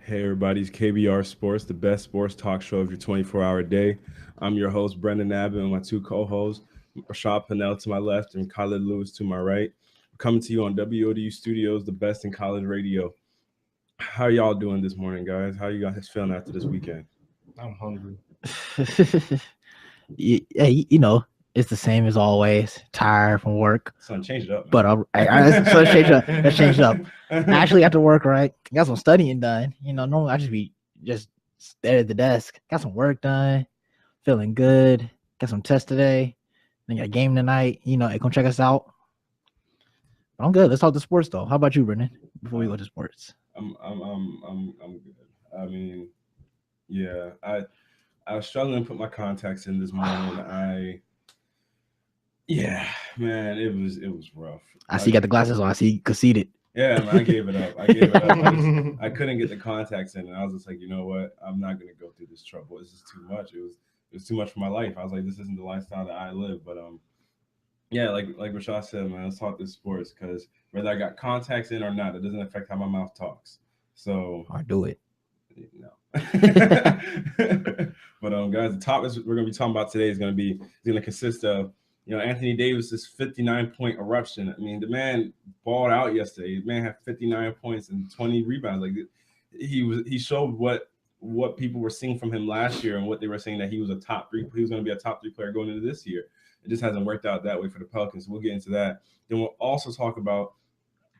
Hey everybody's KBR Sports, the best sports talk show of your 24-hour day. I'm your host, Brendan Abbott, and my two co-hosts, Rashad Pennell to my left and Khalid Lewis to my right. We're coming to you on WODU Studios, the best in college radio. How y'all doing this morning, guys? How you guys feeling after this weekend? I'm hungry. Yeah, it's the same as always. Tired from work, Son, change it up, but man. so let's change it up. Let's change it up. I actually got to work, right? Got some studying done. Normally I just be just there at the desk. Got some work done. Feeling good. Got some tests today. Then got a game tonight. Hey, come check us out. But I'm good. Let's talk to sports though. How about you, Brendan? Before we go to sports. I'm good. I mean, yeah, I was struggling to put my contacts in this morning. Yeah, man, it was rough. I see you got the glasses on. I see you conceded. Yeah, man, I gave it up. I couldn't get the contacts in, and I was just like, you know what? I'm not gonna go through this trouble. This is too much. It was too much for my life. I was like, this isn't the lifestyle that I live. But yeah, like Rashad said, man, let's talk this sports because whether I got contacts in or not, it doesn't affect how my mouth talks. So Or do it. no. But guys, the topics we're gonna be talking about today is gonna consist of Anthony Davis's 59-point eruption. I mean, the man balled out yesterday. The man had 59 points and 20 rebounds. Like he showed what people were seeing from him last year and what they were saying that he was he was gonna be a top three player going into this year. It just hasn't worked out that way for the Pelicans. So we'll get into that. Then we'll also talk about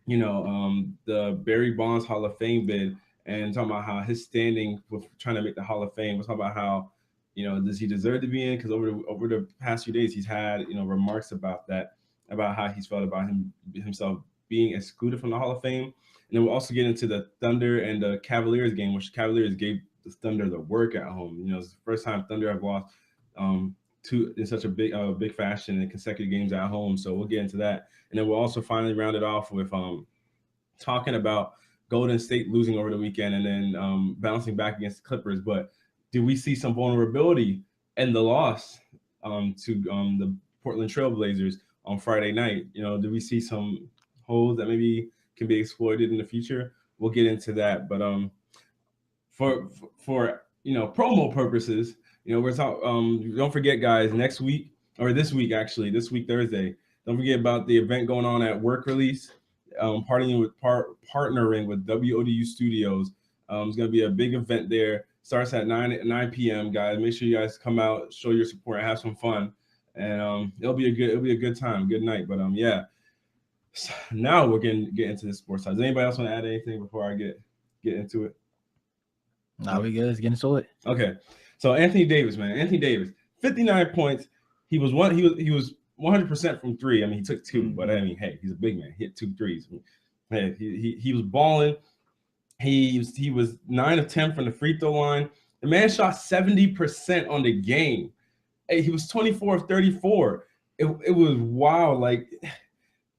the Barry Bonds Hall of Fame bid and talking about how his standing with trying to make the Hall of Fame. We'll talk about how, does he deserve to be in? Because over the past few days, he's had, remarks about that, about how he's felt about himself being excluded from the Hall of Fame. And then we'll also get into the Thunder and the Cavaliers game, which the Cavaliers gave the Thunder the work at home. It's the first time Thunder have lost in such a big fashion in consecutive games at home. So we'll get into that. And then we'll also finally round it off with talking about Golden State losing over the weekend and then bouncing back against the Clippers. But do we see some vulnerability in the loss to the Portland Trailblazers on Friday night? Do we see some holes that maybe can be exploited in the future? We'll get into that. But for promo purposes, we're talking. Don't forget, guys, next week or this week Thursday. Don't forget about the event going on at Work Release. Partnering with WODU Studios. It's going to be a big event there. Starts at 9 p.m. Guys, make sure you guys come out, show your support, and have some fun, and it'll be a good time, good night. But yeah, so now we're getting into the sports side. Does anybody else want to add anything before I get into it? No, we good. Let's get into it. Okay, so Anthony Davis, 59 points. He was 100% from three. I mean, he took two, but I mean, hey, he's a big man. He hit 2 threes. Hey, he was balling. He was 9 of 10 from the free throw line. The man shot 70% on the game. Hey, he was 24 of 34. It was wild. Like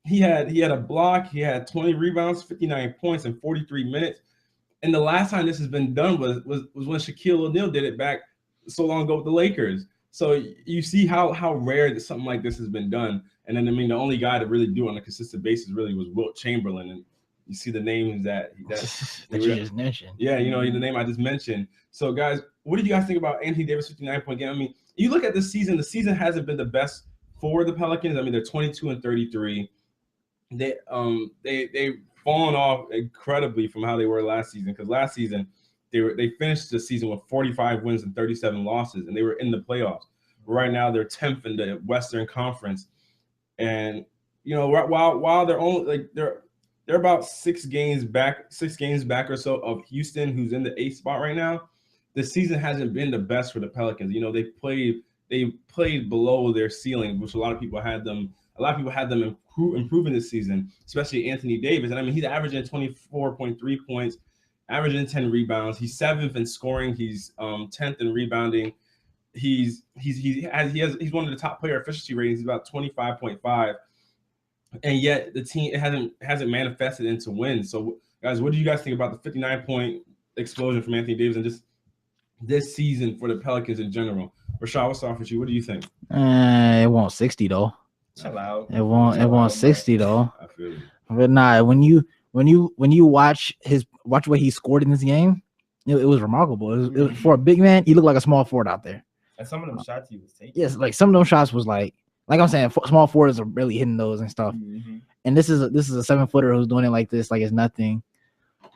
he had a block. He had 20 rebounds, 59 points in 43 minutes. And the last time this has been done was when Shaquille O'Neal did it back so long ago with the Lakers. So you see how rare that something like this has been done. And then, I mean, the only guy to really do it on a consistent basis really was Wilt Chamberlain. And you see the names that you just mentioned. Yeah, the name I just mentioned. So, guys, what did you guys think about Anthony Davis' 59-point game? I mean, you look at the season hasn't been the best for the Pelicans. I mean, they're 22 and 33. They've fallen off incredibly from how they were last season, because last season they finished the season with 45 wins and 37 losses, and they were in the playoffs. Right now, they're 10th in the Western Conference, and while they're only they're about 6 games back or so of Houston, who's in the 8th spot right now. The season hasn't been the best for the Pelicans. They played below their ceiling, which a lot of people had them improving this season, especially Anthony Davis. And I mean, he's averaging 24.3 points, averaging 10 rebounds. He's 7th in scoring. He's 10th in rebounding. He's one of the top player efficiency ratings. He's about 25.5, and yet the team hasn't manifested into wins. So, guys, what do you guys think about the 59-point explosion from Anthony Davis and just this season for the Pelicans in general? Rashad, what's off with you? What do you think? It won't 60 though. It's allowed. It won't 60 though. I feel you. But nah, when you watch what he scored in this game, it was remarkable. It was, for a big man, he looked like a small forward out there. And some of them shots he was taking. Yes, like some of those shots was like I'm saying, small forwards are really hitting those and stuff. Mm-hmm. And this is a 7-footer who's doing it like this, like it's nothing.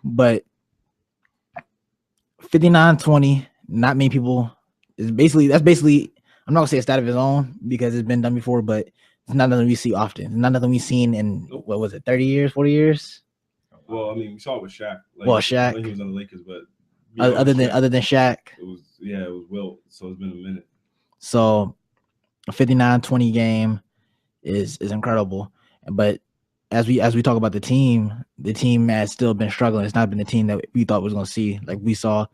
But 59-20, not many people is basically I'm not gonna say a stat of his own because it's been done before, but it's not nothing we see often. It's not nothing we've seen in what was it, 30 years, 40 years? Well, I mean, we saw it with Shaq. Like, Shaq. When he was on the Lakers, but other than Shaq, it was Wilt. So it's been a minute. So a 59-20 game is incredible. But as we talk about the team has still been struggling. It's not been the team that we thought was going to see. Like we saw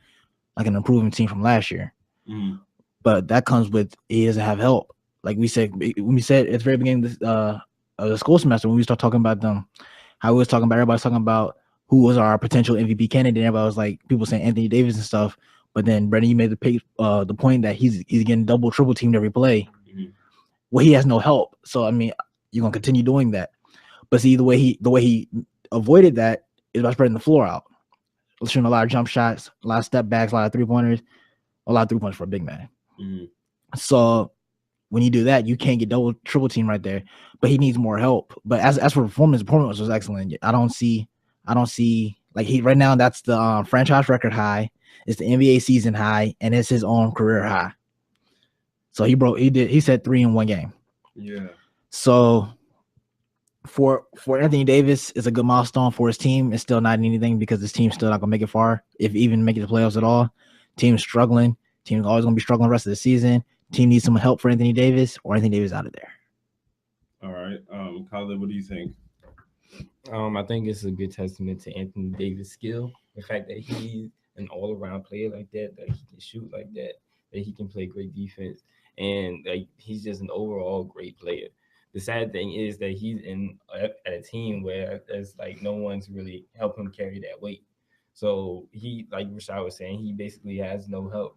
like an improving team from last year. Mm. But that comes with he doesn't have help. Like when we said at the very beginning of the school semester, when we start talking about them, how we was talking about, everybody's talking about who was our potential MVP candidate. Everybody was like, people saying Anthony Davis and stuff. But then Brendan, you made the point that he's getting double, triple teamed every play. Mm-hmm. Well, he has no help. So I mean, you're gonna continue doing that. But see, the way he avoided that is by spreading the floor out, shooting a lot of jump shots, a lot of step backs, a lot of 3-pointers, a lot of 3-pointers for a big man. Mm-hmm. So when you do that, you can't get double, triple team right there. But he needs more help. But as for performance was excellent. I don't see like he right now. That's the franchise record high. It's the NBA season high, and it's his own career high. So he said 3 in one game. Yeah. So for Anthony Davis, it's a good milestone. For his team, it's still not anything because his team's still not gonna make it far, if even make it to the playoffs at all. Team's struggling. Team's always gonna be struggling the rest of the season. Team needs some help for Anthony Davis, or Anthony Davis out of there. All right, Khaled, what do you think? I think it's a good testament to Anthony Davis' skill. The fact that he's an all-around player like that he can shoot like that he can play great defense, and like he's just an overall great player. The sad thing is that he's at a team where there's like no one's really helping him carry that weight. So he, like Rashad was saying, he basically has no help.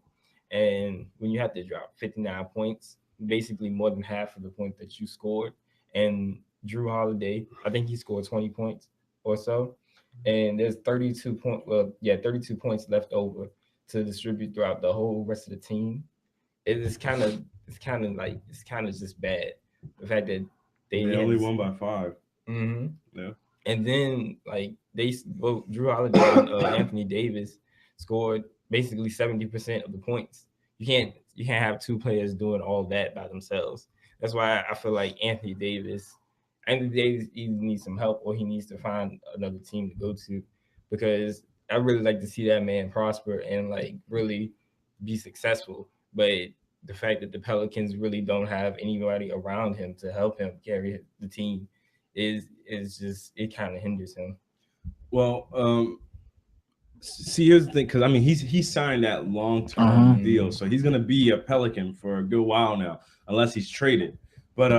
And when you have to drop 59 points, basically more than half of the points that you scored, and Drew Holiday, I think he scored 20 points or so, and there's 32 points left over to distribute throughout the whole rest of the team. It's kind of just bad. The fact that they only won by 5. Mm-hmm. Yeah. And then like Drew Holiday and Anthony Davis scored basically 70% of the points. You can't have two players doing all that by themselves. That's why I feel like Anthony Davis either needs some help or he needs to find another team to go to, because I really like to see that man prosper and like really be successful. But the fact that the Pelicans really don't have anybody around him to help him carry the team is just, it kind of hinders him. Well, see, here's the thing, because I mean he signed that long-term deal, so he's gonna be a Pelican for a good while now, unless he's traded. But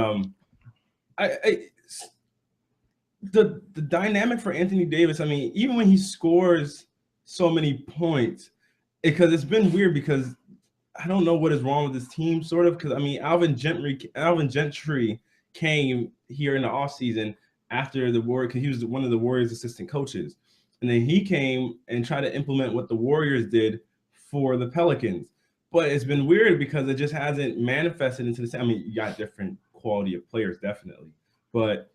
the dynamic for Anthony Davis, I mean, even when he scores so many points, because it's been weird, because I don't know what is wrong with this team, sort of, because I mean Alvin Gentry came here in the offseason after the Warriors, because he was one of the Warriors' assistant coaches. And then he came and tried to implement what the Warriors did for the Pelicans. But it's been weird because it just hasn't manifested into the same. I mean, you got different quality of players, definitely. But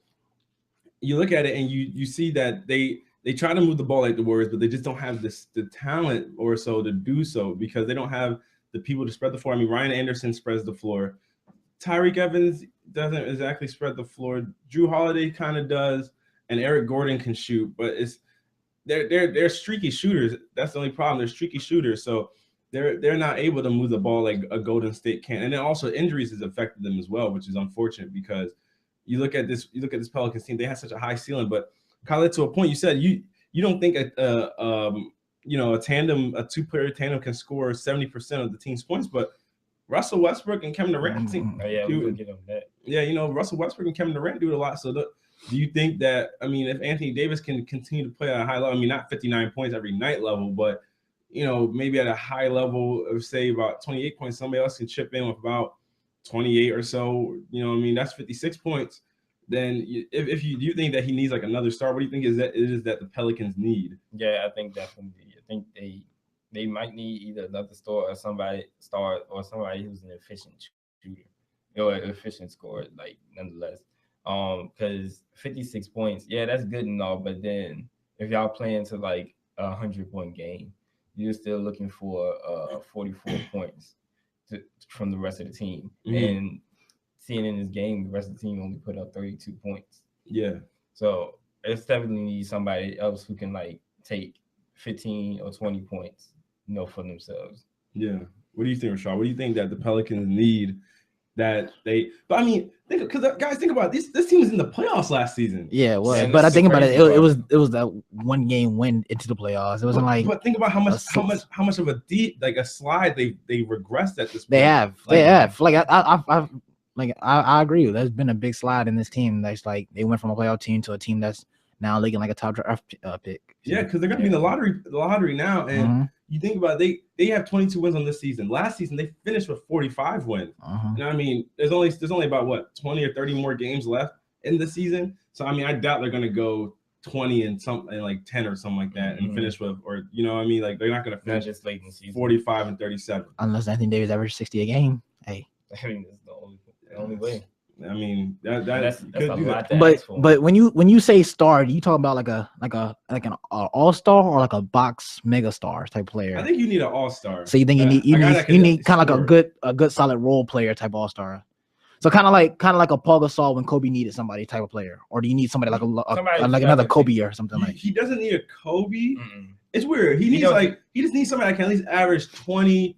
you look at it and you see that they try to move the ball like the Warriors, but they just don't have the talent or so to do so, because they don't have the people to spread the floor. I mean, Ryan Anderson spreads the floor. Tyreke Evans doesn't exactly spread the floor. Drew Holiday kind of does, and Eric Gordon can shoot, but they're streaky shooters. That's the only problem. They're streaky shooters, so they're not able to move the ball like a Golden State can. And then also injuries has affected them as well, which is unfortunate, because you look at this Pelicans team, they have such a high ceiling. But Khaled, to a point, you said you don't think a two-player tandem can score 70% of the team's points, but Russell Westbrook and Kevin Durant. Russell Westbrook and Kevin Durant do it a lot. So do you think that, I mean, if Anthony Davis can continue to play at a high level, I mean, not 59 points every night level, but, maybe at a high level of, say, about 28 points, somebody else can chip in with about 28 or so, that's 56 points. Then if you think that he needs like another star, what do you think it is that the Pelicans need? Yeah, I think definitely. I think they might need either another star or somebody who's an efficient shooter or an efficient scorer, like nonetheless. Because 56 points, yeah, that's good and all, but then if y'all playing to like 100-point game, you're still looking for 44 points from the rest of the team. And seeing in this game, the rest of the team only put up 32 points. Yeah. So it's definitely need somebody else who can like take 15 or 20 points, for themselves. Yeah. What do you think, Rashad? What do you think that the Pelicans need that they? But I mean, because guys, think about this. This team was in the playoffs last season. Yeah, it was. But I think about it. It was that one game win into the playoffs. It wasn't But think about how much of a deep a slide they regressed at this point. They have. I agree with. There's been a big slide in this team. That's like they went from a playoff team to a team that's now looking like a top draft pick. Yeah, because they're gonna be in the lottery now, and you think about it, they have 22 wins on this season. Last season they finished with 45 wins. And I mean, there's only about what 20 or 30 more games left in the season. So I mean, I doubt they're gonna go 20 and something like 10 or something like that and finish with, or what I mean, like they're not gonna finish just late in the season 45 and 37 unless Anthony Davis averaged 60 a game. Hey, I mean, that's the only way. I mean that's a lot. But when you say star, do you talk about like an all-star or like a box mega star type player? I think you need an all-star. So you think you need kind of like a good solid role player type all-star. So kind of like a Paul Gasol when Kobe needed somebody type of player, or do you need somebody like another Kobe or something like? He doesn't need a Kobe. It's weird. He just needs somebody that can at least average 20,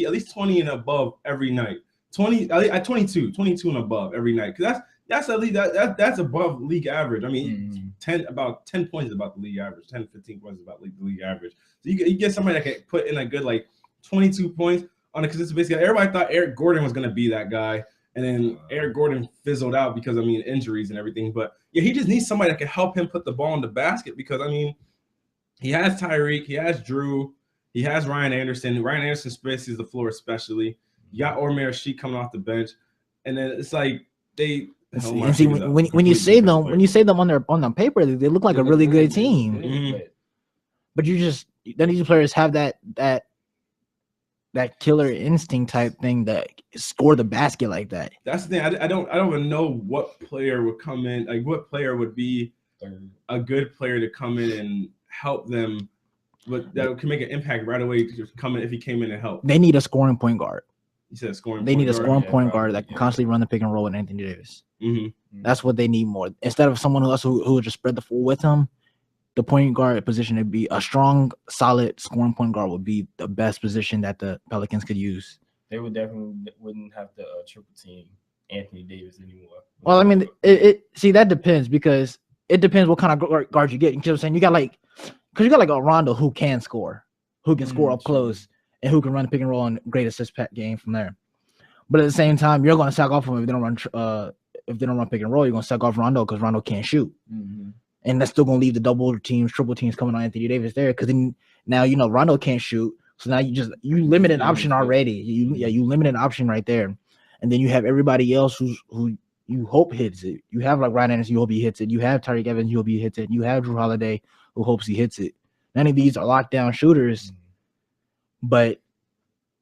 at least 20 and above every night. 22 and above every night, because that's at least that's above league average. I mean, about 10 points is about the league average. 10 15 points is about the league average. So you get somebody that can put in a good 22 points on a consistent basis. Everybody thought Eric Gordon was going to be that guy, and then Eric Gordon fizzled out because injuries and everything. But yeah, he just needs somebody that can help him put the ball in the basket, because I mean, he has Tyreek, he has Drew, he has Ryan Anderson. Ryan Anderson spaces the floor especially. You got Omer Sheik coming off the bench, and then it's like they. See, when you say them on the paper, they look like a really good team. But then these players have that killer instinct type thing that score the basket like that. That's the thing. I don't even know what player would come in. Like what player would be a good player to come in and help them, but that can make an impact right away. If he came in and help. They need a scoring point guard. You said scoring. They need a scoring point guard that can constantly run the pick and roll with Anthony Davis. That's what they need more. Instead of someone else who would just spread the floor with him, the point guard position would be a strong, solid scoring point guard would be the best position that the Pelicans could use. They wouldn't have to triple team Anthony Davis anymore. Well, I mean, that depends, because it depends what kind of guard you get. You know what I'm saying? You got because you got a Rondo who can score up close, and who can run the pick and roll and great assist game from there. But at the same time, you're going to sack off him if they don't run pick and roll. You're going to sack off Rondo because Rondo can't shoot, and that's still going to leave the double teams, triple teams coming on Anthony Davis there, because then now Rondo can't shoot, so now you limit an option already. You limit an option right there, and then you have everybody else who you hope hits it. You have Ryan Anderson, you hope he hits it. You have Tyreek Evans, you hope he hits it. You have Drew Holiday, who hopes he hits it. None of these are lockdown shooters. But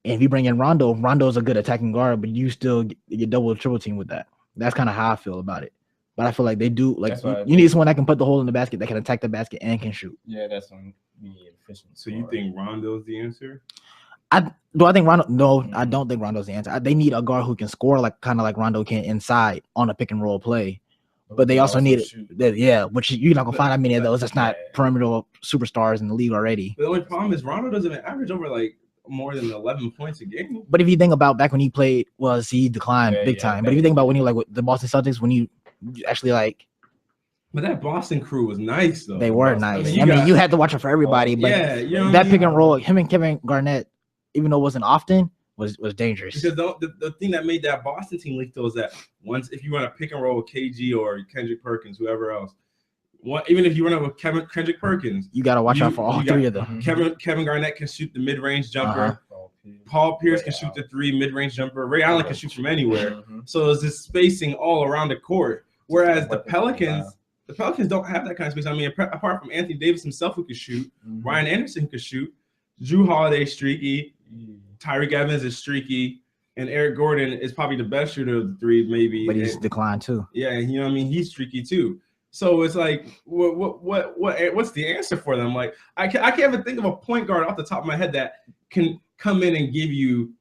if you bring in Rondo's a good attacking guard, but you still get double triple team with that. That's kind of how I feel about it. But I feel like they do you need someone that can put the hole in the basket, that can attack the basket and can shoot. Yeah, that's when you need efficient. So you think Rondo's the answer? I think Rondo? No, I don't think Rondo's the answer. They need a guard who can score kind of like Rondo can inside on a pick and roll play. But they also need it. Which you're not gonna find that many of those. That's not perimeter superstars in the league already. But the only problem is Rondo doesn't average over more than 11 points a game. But if you think about back when he played, he declined big time. But if you think about when he with the Boston Celtics, when you actually But that Boston crew was nice though. They were nice. I mean, you had to watch it for everybody. But that pick and roll, him and Kevin Garnett, even though it wasn't often, was dangerous. Because the thing that made that Boston team leak though is that once if you run a pick and roll with KG or Kendrick Perkins, whoever else, even if you run up with Kendrick Perkins, you got to watch out for all three of them. Kevin Garnett can shoot the mid-range jumper. Paul Pierce can shoot the 3 mid-range jumper. Ray Allen can shoot from anywhere. So there's this spacing all around the court. Whereas the Pelicans don't have that kind of space. I mean, apart from Anthony Davis himself who can shoot, Ryan Anderson could shoot. Drew Holiday streaky, Tyreek Evans is streaky, and Eric Gordon is probably the best shooter of the three, maybe. But he's declined too. Yeah, you know what I mean? He's streaky too. So it's like, what's the answer for them? Like, I can't even think of a point guard off the top of my head that can come in and give you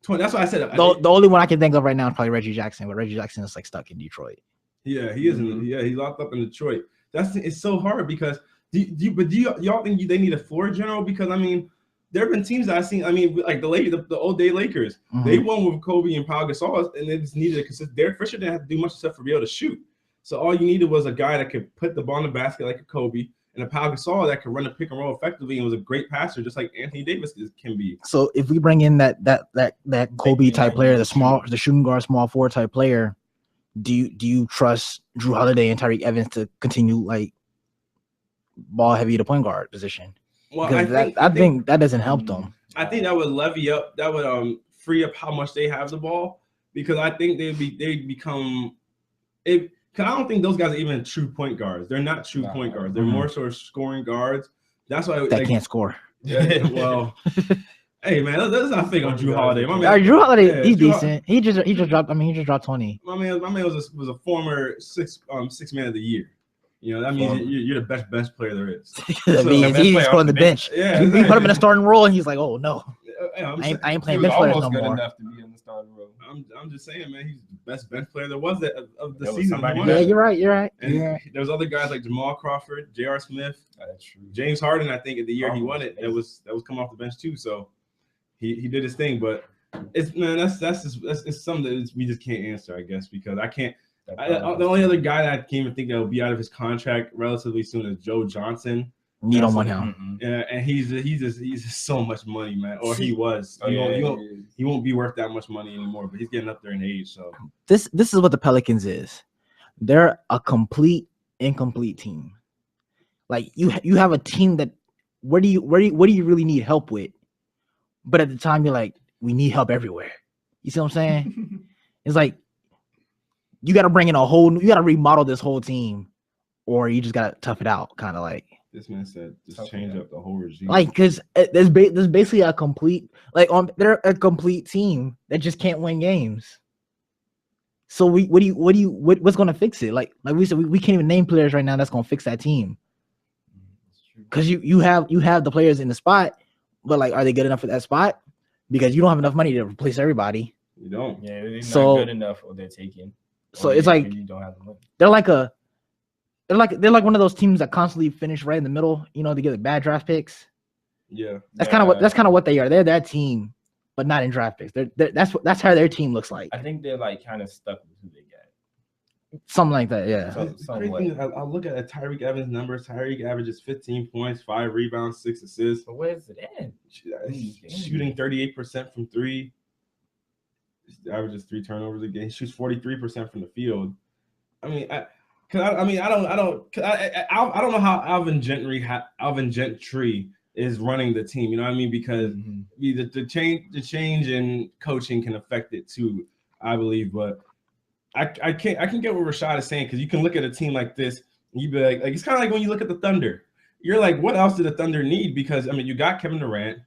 20. That's why I said the only one I can think of right now is probably Reggie Jackson, but Reggie Jackson is like stuck in Detroit. Yeah, he is. Yeah, he's locked up in Detroit. It's so hard because do y'all think they need a floor general? Because I mean, there have been teams that I've seen. I mean, like the old day Lakers, they won with Kobe and Pau Gasol, and they just needed because Derek Fisher didn't have to do much stuff for be able to shoot. So all you needed was a guy that could put the ball in the basket like a Kobe, and a Pau Gasol that could run the pick and roll effectively and was a great passer, just like Anthony Davis can be. So if we bring in that Kobe type player, the shooting guard, small forward type player, do you trust Drew Holiday and Tyreek Evans to continue like ball heavy to point guard position? Well, because I think that doesn't help them. I think that would levy up. That would free up how much they have the ball, because I think they'd become it. Cause I don't think those guys are even true point guards. They're not true point guards. They're more sort of scoring guards. That's why they can't score. Yeah, well, hey man, let's not fake on Drew Holiday. My man, Drew Holiday, he's decent. He just dropped. I mean, he just dropped 20. My man was a former six man of the year. You know, that means you're the best player there is. That means he's on the bench. Yeah, he put him in a starting role, and he's like, "Oh no, I ain't playing bench players no more." Enough to be in the starting role. I'm just saying, man, he's the best bench player there was of the season. Yeah, you're right. And there's other guys like Jamal Crawford, J.R. Smith, that's true. James Harden. I think at the year he won it, that was coming off the bench too. So he did his thing, but it's something that we just can't answer, I guess, because I can't. The only other guy that I can't even think that will be out of his contract relatively soon is Joe Johnson. You don't want him. Yeah, and he's just so much money, man. Or he was. He won't be worth that much money anymore. But he's getting up there in age. So this is what the Pelicans is. They're a incomplete team. Like you have a team that what do you really need help with? But at the time you're like, we need help everywhere. You see what I'm saying? It's like you got to bring in you got to remodel this whole team, or you just got to tough it out, kind of like. This man said, just change up the whole regime. Like, because there's basically a complete, they're a complete team that just can't win games. So what's going to fix it? Like we said, we can't even name players right now that's going to fix that team. Because you have the players in the spot, but like, are they good enough for that spot? Because you don't have enough money to replace everybody. You don't. Yeah, they're not good enough, or they're taking. So it's like you don't have the money. They're like one of those teams that constantly finish right in the middle, you know, to get the bad draft picks. Yeah. That's kind of what they are. They're that team, but not in draft picks. That's how their team looks like. I think they're like kind of stuck with who they got. Something like that, yeah. I look at Tyreek Evans' numbers. Tyreek averages 15 points, 5 rebounds, 6 assists. But where's it at? Shooting 38% from 3. Averages 3 turnovers a game. Shoots 43% from the field. I mean, I don't know how Alvin Gentry is running the team. You know what I mean? Because the change in coaching can affect it too, I believe. But I can get what Rashad is saying, because you can look at a team like this and you be like it's kind of like when you look at the Thunder. You're like, what else did the Thunder need? Because I mean, you got Kevin Durant,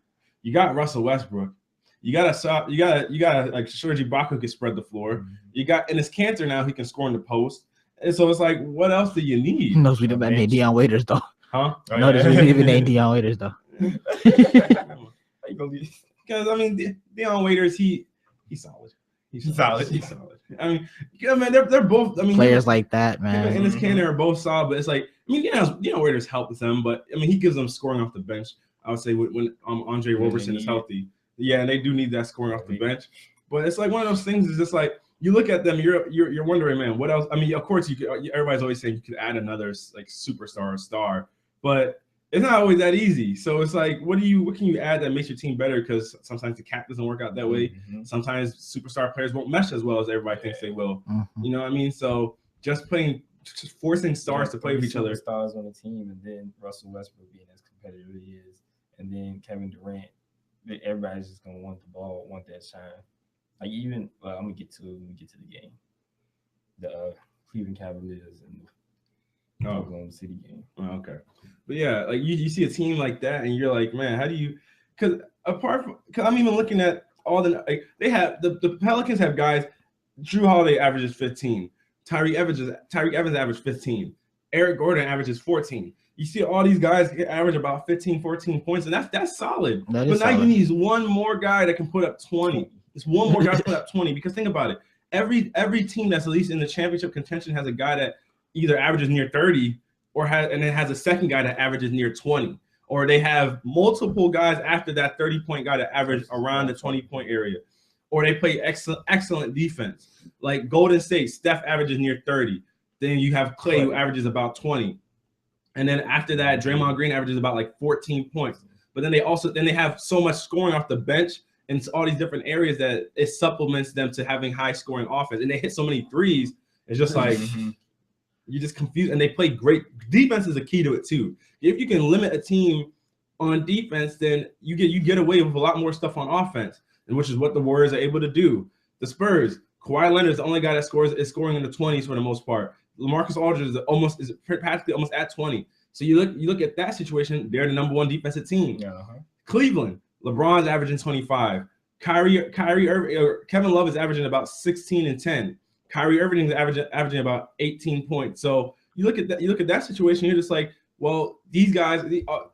you got Russell Westbrook. You got like Serge Ibaka who can spread the floor. You got Enes Kanter now who can score in the post. And so it's like, what else do you need? Knows we didn't name Deion Waiters though. Huh? Notice we didn't even name Deion Waiters though. Because I mean, Deion Waiters, he's solid. He's solid. I mean, they're both. I mean, players like that, man. And Enes Kanter are both solid, but it's like, I mean, Deion Waiters helps them, but I mean, he gives them scoring off the bench. I would say when Andre Roberson is healthy. Yeah, and they do need that scoring off the bench. But it's like one of those things is just like, you look at them, you're wondering, man, what else? I mean, of course, everybody's always saying you could add another like superstar or star, but it's not always that easy. So it's like, what can you add that makes your team better? Because sometimes the cap doesn't work out that way. Sometimes superstar players won't mesh as well as everybody thinks they will. You know what I mean? So just forcing stars to play with each other. Stars on the team, and then Russell Westbrook being as competitive as he is, and then Kevin Durant. Everybody's just gonna want the ball, want that shine. Like even, I'm gonna get to the game, the Cleveland Cavaliers and the Oklahoma City game. Oh, okay, but yeah, like you see a team like that, and you're like, man, how do you? because I'm even looking at all the they have the Pelicans have guys. Drew Holiday averages 15. Tyreek Evans averaged 15. Eric Gordon averages 14. You see all these guys average about 15, 14 points, and that's solid. But now you need one more guy that can put up 20. It's one more guy to put up 20. Because think about it. Every team that's at least in the championship contention has a guy that either averages near 30 and then has a second guy that averages near 20. Or they have multiple guys after that 30-point guy that average around the 20-point area. Or they play excellent defense. Like Golden State, Steph averages near 30. Then you have Clay who averages about 20. And then after that, Draymond Green averages about like 14 points. But then they have so much scoring off the bench and all these different areas that it supplements them to having high scoring offense. And they hit so many threes. It's just like you just confuse. And they play great. Defense is a key to it too. If you can limit a team on defense, then you get away with a lot more stuff on offense, and which is what the Warriors are able to do. The Spurs, Kawhi Leonard is the only guy that is scoring in the 20s for the most part. LaMarcus Aldridge is practically almost at 20. So you look at that situation, they're the number one defensive team. Cleveland, LeBron's averaging 25. Kyrie Irving, Kevin Love is averaging about 16 and 10. Kyrie Irving is averaging about 18 points. So you look at that situation, you're just like, well, these guys,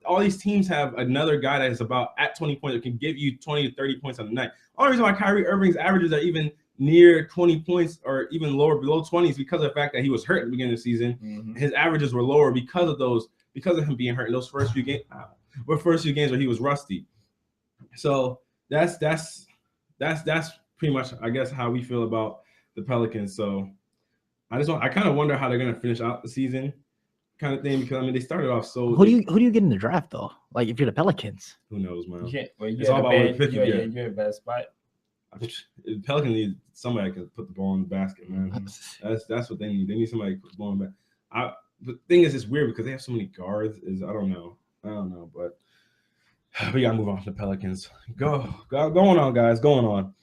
all these teams have another guy that is about at 20 points that can give you 20 to 30 points on the night. Only reason why Kyrie Irving's averages are even near 20 points or even lower, below 20s, because of the fact that he was hurt at the beginning of the season. His averages were lower because of him being hurt in those first few games where he was rusty. So that's pretty much, I guess, how we feel about the Pelicans. So I kind of wonder how they're gonna finish out the season, kind of thing, because I mean they started off so. Who do you get in the draft though? Like if you're the Pelicans, who knows, man? It's all about what pick you get. You're in a bad spot. Pelicans need somebody that can put the ball in the basket, man. That's what they need. They need somebody to put the ball in the basket. The thing is, it's weird because they have so many guards. I don't know, but we gotta move on to the Pelicans. Going on, guys. Going on.